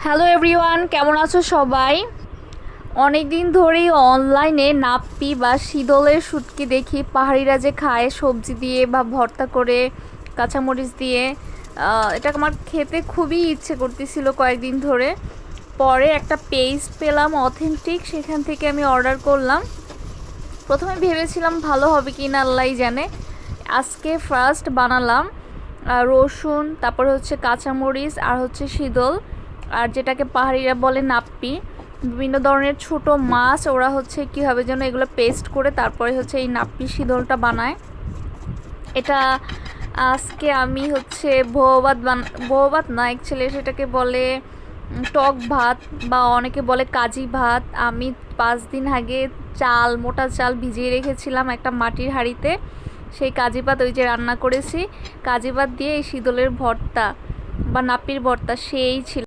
Hello everyone, কেমন আছো সবাই? অনেক দিন ধরেই অনলাইনে নাপ্পি বা শীতলের শুটকি দেখি পাহাড়িরা যে খায় সবজি দিয়ে বা ভর্তা করে কাঁচামরিচ দিয়ে। এটা আমার খেতে খুবই ইচ্ছে করতেছিল কয়েকদিন ধরে। পরে একটা পেজ পেলাম অথেন্টিক, সেখান থেকে আমি অর্ডার করলাম। প্রথমে ভেবেছিলাম ভালো হবে কি না আল্লাহই জানে। আজকে ফার্স্ট বানালাম। রসুন, তারপর হচ্ছে কাঁচামরিচ, আর হচ্ছে শীতল, আর যেটাকে পাহাড়িরা বলে নাপ্পি, বিভিন্ন ধরনের ছোট মাছ ওরা হচ্ছে কীভাবে যেন এগুলো পেস্ট করে তারপরে হচ্ছে এই নাপ্পি শীতলটা বানায়। এটা আজকে আমি হচ্ছে ভোবাত না, অ্যাকচুয়ালি সেটাকে বলে টক ভাত, বা অনেকে বলে কাজি ভাত। আমি 5 দিন আগে মোটা চাল ভিজিয়ে রেখেছিলাম একটা মাটির হাঁড়িতে। সেই কাজি ভাত ওই যে রান্না করেছি। কাজি ভাত দিয়ে এই শীতলের ভর্তা বা নাপির ভর্তা সেই ছিল।